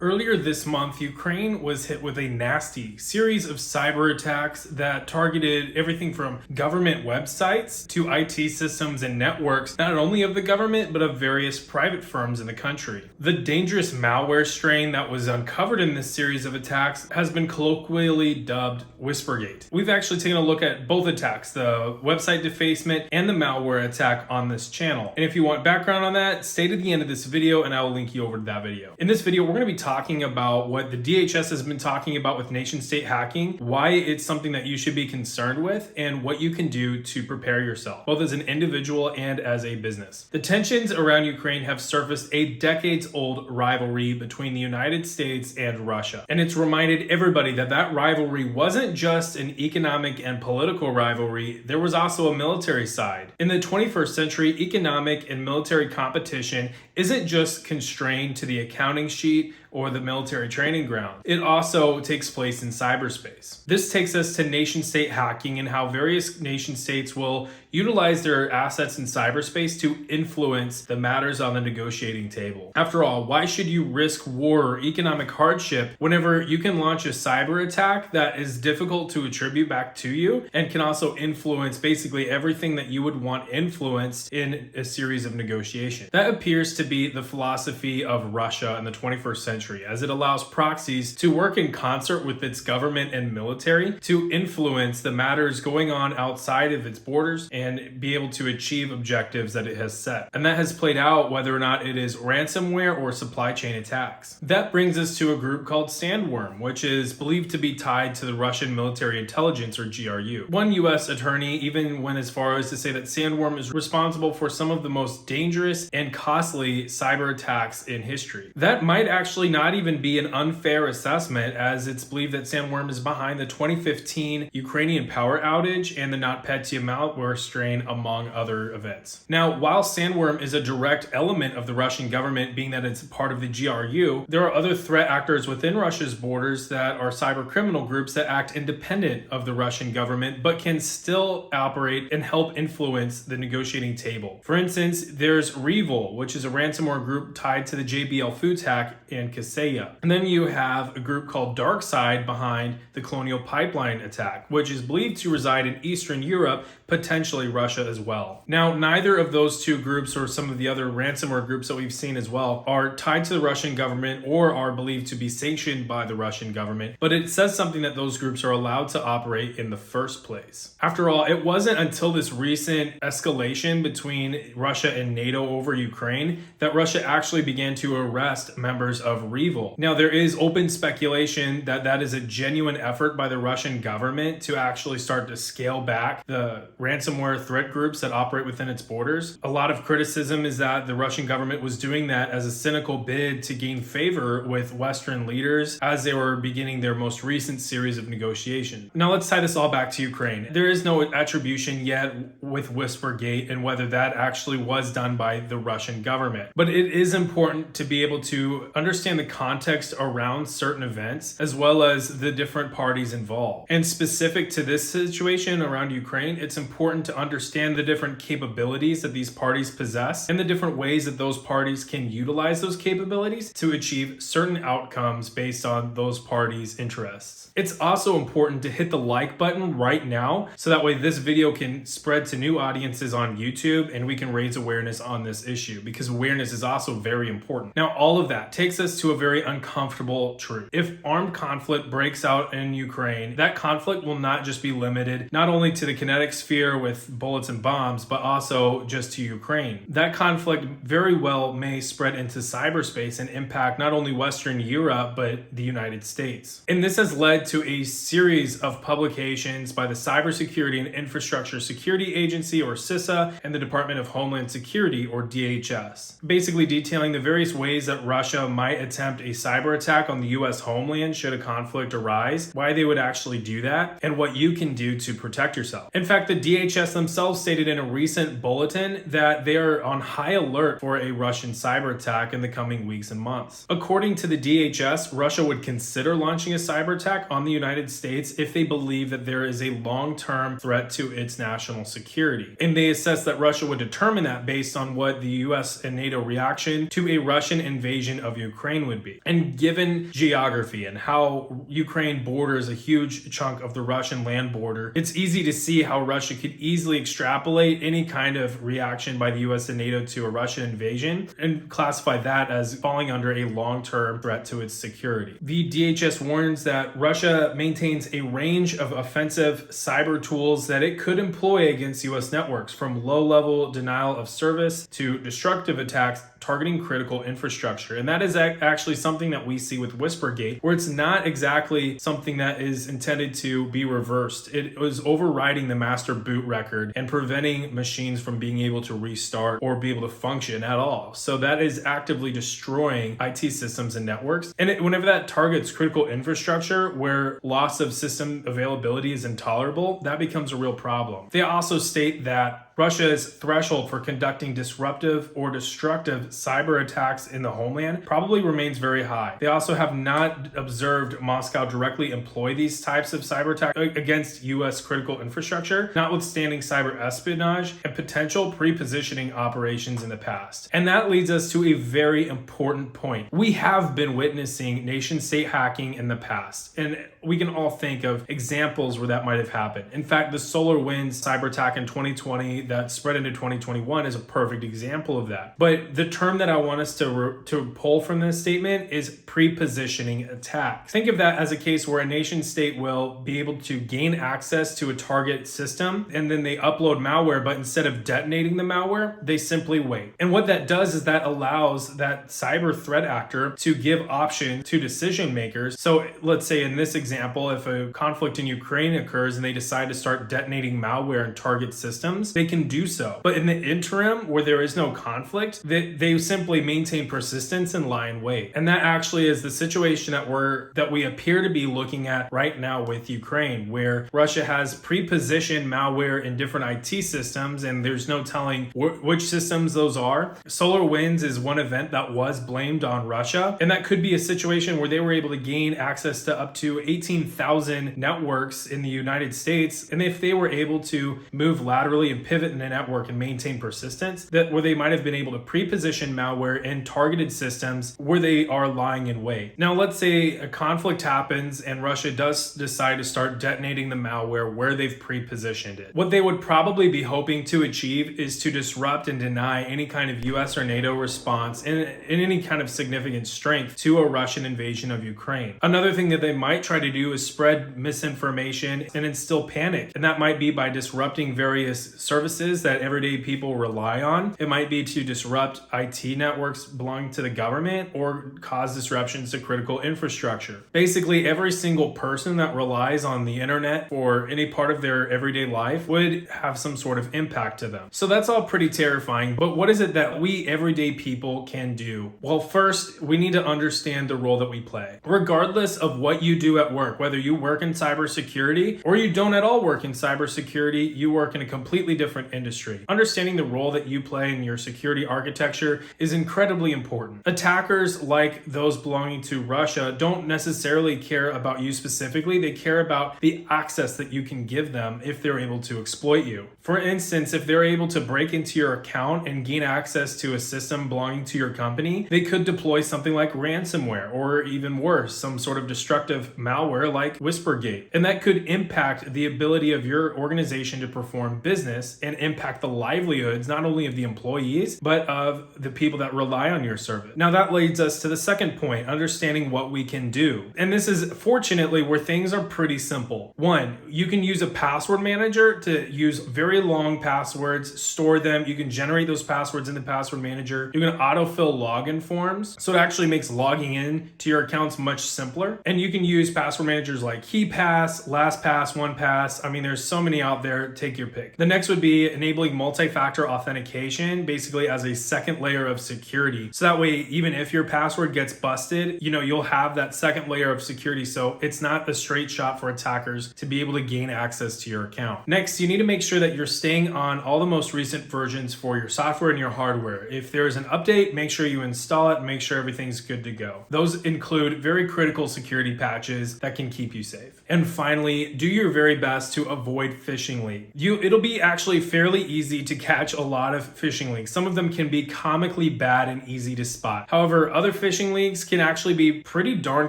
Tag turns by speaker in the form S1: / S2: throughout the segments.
S1: Earlier this month, Ukraine was hit with a nasty series of cyber attacks that targeted everything from government websites to IT systems and networks, not only of the government, but of various private firms in the country. The dangerous malware strain that was uncovered in this series of attacks has been colloquially dubbed Whispergate. We've actually taken a look at both attacks, the website defacement and the malware attack on this channel. And if you want background on that, stay to the end of this video and I will link you over to that video. In this video, we're going to be talking about what the DHS has been talking about with nation-state hacking, why it's something that you should be concerned with, and what you can do to prepare yourself, both as an individual and as a business. The tensions around Ukraine have surfaced a decades-old rivalry between the United States and Russia. And it's reminded everybody that that rivalry wasn't just an economic and political rivalry, there was also a military side. In the 21st century, economic and military competition isn't just constrained to the accounting sheet or the military training ground. It also takes place in cyberspace. This takes us to nation-state hacking and how various nation-states will utilize their assets in cyberspace to influence the matters on the negotiating table. After all, why should you risk war or economic hardship whenever you can launch a cyber attack that is difficult to attribute back to you and can also influence basically everything that you would want influenced in a series of negotiations? That appears to be the philosophy of Russia in the 21st century, as it allows proxies to work in concert with its government and military to influence the matters going on outside of its borders and be able to achieve objectives that it has set. And that has played out whether or not it is ransomware or supply chain attacks. That brings us to a group called Sandworm, which is believed to be tied to the Russian military intelligence, or GRU. One US attorney even went as far as to say that Sandworm is responsible for some of the most dangerous and costly cyber attacks in history. That might actually not even be an unfair assessment, as it's believed that Sandworm is behind the 2015 Ukrainian power outage and the NotPetya malware strain, among other events. Now, while Sandworm is a direct element of the Russian government, being that it's part of the GRU, there are other threat actors within Russia's borders that are cyber criminal groups that act independent of the Russian government, but can still operate and help influence the negotiating table. For instance, there's Revil, which is a ransomware group tied to the JBL Foods hack and Kaseya. And then you have a group called DarkSide behind the Colonial Pipeline attack, which is believed to reside in Eastern Europe, potentially Russia as well. Now, neither of those two groups or some of the other ransomware groups that we've seen as well are tied to the Russian government or are believed to be sanctioned by the Russian government, but it says something that those groups are allowed to operate in the first place. After all, it wasn't until this recent escalation between Russia and NATO over Ukraine that Russia actually began to arrest members of Revil. Now, there is open speculation that that is a genuine effort by the Russian government to actually start to scale back the ransomware threat groups that operate within its borders. A lot of criticism is that the Russian government was doing that as a cynical bid to gain favor with Western leaders as they were beginning their most recent series of negotiations. Now, let's tie this all back to Ukraine. There is no attribution yet with Whispergate and whether that actually was done by the Russian government. But it is important to be able to understand the context around certain events as well as the different parties involved. And specific to this situation around Ukraine, it's important to understand the different capabilities that these parties possess and the different ways that those parties can utilize those capabilities to achieve certain outcomes based on those parties' interests. It's also important to hit the like button right now so that way this video can spread to new audiences on YouTube and we can raise awareness on this issue, because awareness is also very important. Now, all of that takes us to a very uncomfortable truth. If armed conflict breaks out in Ukraine, that conflict will not just be limited not only to the kinetic sphere with bullets and bombs, but also just to Ukraine. That conflict very well may spread into cyberspace and impact not only Western Europe, but the United States. And this has led to a series of publications by the Cybersecurity and Infrastructure Security Agency, or CISA, and the Department of Homeland Security, or DHS, basically detailing the various ways that Russia might attempt a cyber attack on the US homeland should a conflict arise, why they would actually do that, and what you can do to protect yourself. In fact, the DHS DHS themselves stated in a recent bulletin that they are on high alert for a Russian cyber attack in the coming weeks and months. According to the DHS, Russia would consider launching a cyber attack on the United States if they believe that there is a long-term threat to its national security. And they assess that Russia would determine that based on what the US and NATO reaction to a Russian invasion of Ukraine would be. And given geography and how Ukraine borders a huge chunk of the Russian land border, it's easy to see how Russia could easily extrapolate any kind of reaction by the US and NATO to a Russian invasion and classify that as falling under a long-term threat to its security. The DHS warns that Russia maintains a range of offensive cyber tools that it could employ against US networks, from low-level denial of service to destructive attacks targeting critical infrastructure. And that is actually something that we see with Whispergate, where it's not exactly something that is intended to be reversed. It was overriding the master boot record and preventing machines from being able to restart or be able to function at all. So that is actively destroying IT systems and networks. And whenever that targets critical infrastructure where loss of system availability is intolerable, that becomes a real problem. They also state that Russia's threshold for conducting disruptive or destructive cyber attacks in the homeland probably remains very high. They also have not observed Moscow directly employ these types of cyber attacks against US critical infrastructure, notwithstanding cyber espionage and potential pre-positioning operations in the past. And that leads us to a very important point. We have been witnessing nation-state hacking in the past, and we can all think of examples where that might have happened. In fact, the SolarWinds cyber attack in 2020 that spread into 2021 is a perfect example of that. But the term that I want us to pull from this statement is pre-positioning attack. Think of that as a case where a nation state will be able to gain access to a target system, and then they upload malware, but instead of detonating the malware, they simply wait. And what that does is that allows that cyber threat actor to give option to decision makers. So let's say in this example, if a conflict in Ukraine occurs and they decide to start detonating malware in target systems, they can do so. But in the interim, where there is no conflict, they simply maintain persistence and lie in wait. And that actually is the situation that we appear to be looking at right now with Ukraine, where Russia has pre-positioned malware in different IT systems, and there's no telling which systems those are. SolarWinds is one event that was blamed on Russia, and that could be a situation where they were able to gain access to up to 18,000 networks in the United States, and if they were able to move laterally and pivot in the network and maintain persistence, that where they might have been able to pre-position malware in targeted systems where they are lying in wait. Now, let's say a conflict happens and Russia does decide to start detonating the malware where they've pre-positioned it. What they would probably be hoping to achieve is to disrupt and deny any kind of US or NATO response in any kind of significant strength to a Russian invasion of Ukraine. Another thing that they might try to do is spread misinformation and instill panic. And that might be by disrupting various services that everyday people rely on. It might be to disrupt IT networks belonging to the government or cause disruptions to critical infrastructure. Basically, every single person that relies on the internet for any part of their everyday life would have some sort of impact to them. So that's all pretty terrifying. But what is it that we everyday people can do? Well, first, we need to understand the role that we play. Regardless of what you do at work, whether you work in cybersecurity or you don't at all work in cybersecurity, you work in a completely different industry. Understanding the role that you play in your security architecture is incredibly important. Attackers like those belonging to Russia don't necessarily care about you specifically. They care about the access that you can give them if they're able to exploit you. For instance, if they're able to break into your account and gain access to a system belonging to your company, they could deploy something like ransomware, or even worse, some sort of destructive malware like Whispergate. And that could impact the ability of your organization to perform business and impact the livelihoods not only of the employees, but of the people that rely on your service. Now that leads us to the second point, understanding what we can do. And this is fortunately where things are pretty simple. One, you can use a password manager to use very long passwords, store them. You can generate those passwords in the password manager. You can autofill login forms, so it actually makes logging in to your accounts much simpler. And you can use password managers like KeyPass, LastPass, OnePass. I mean, there's so many out there. Take your pick. The next would be be enabling multi-factor authentication basically as a second layer of security. So that way, even if your password gets busted, you'll have that second layer of security. So it's not a straight shot for attackers to be able to gain access to your account. Next, you need to make sure that you're staying on all the most recent versions for your software and your hardware. If there is an update, make sure you install it and make sure everything's good to go. Those include very critical security patches that can keep you safe. And finally, do your very best to avoid phishing links. It'll be actually fairly easy to catch a lot of phishing links. Some of them can be comically bad and easy to spot. However, other phishing links can actually be pretty darn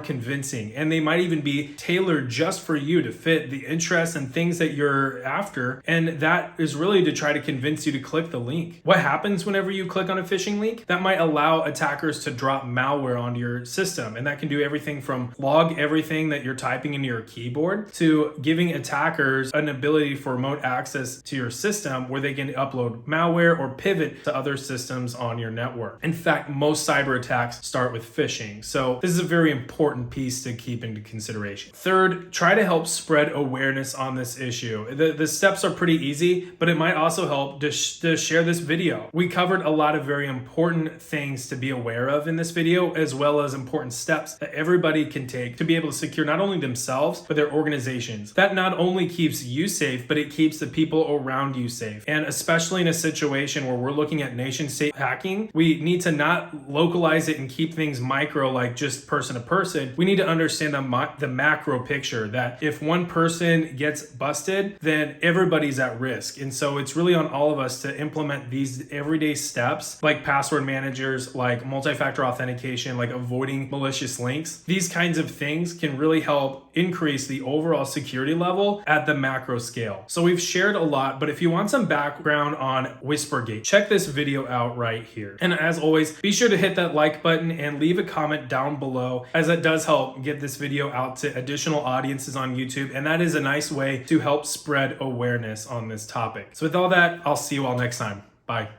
S1: convincing, and they might even be tailored just for you to fit the interests and things that you're after. And that is really to try to convince you to click the link. What happens whenever you click on a phishing link? That might allow attackers to drop malware onto your system, and that can do everything from log everything that you're typing into your keyboard to giving attackers an ability for remote access to your system where they can upload malware or pivot to other systems on your network. In fact, most cyber attacks start with phishing, so this is a very important piece to keep into consideration. Third, try to help spread awareness on this issue. The steps are pretty easy, but it might also help to share this video. We covered a lot of very important things to be aware of in this video, as well as important steps that everybody can take to be able to secure not only themselves, but their organizations. That not only keeps you safe, but it keeps the people around you safe. And especially in a situation where we're looking at nation state hacking, we need to not localize it and keep things micro, like just person to person. We need to understand the macro picture, that if one person gets busted, then everybody's at risk. And so it's really on all of us to implement these everyday steps, like password managers, like multi-factor authentication, like avoiding malicious links. These kinds of things can really help increase the overall security level at the macro scale. So we've shared a lot, but if you want some background on Whispergate, check this video out right here. And as always, be sure to hit that like button and leave a comment down below, as it does help get this video out to additional audiences on YouTube. And that is a nice way to help spread awareness on this topic. So with all that, I'll see you all next time. Bye.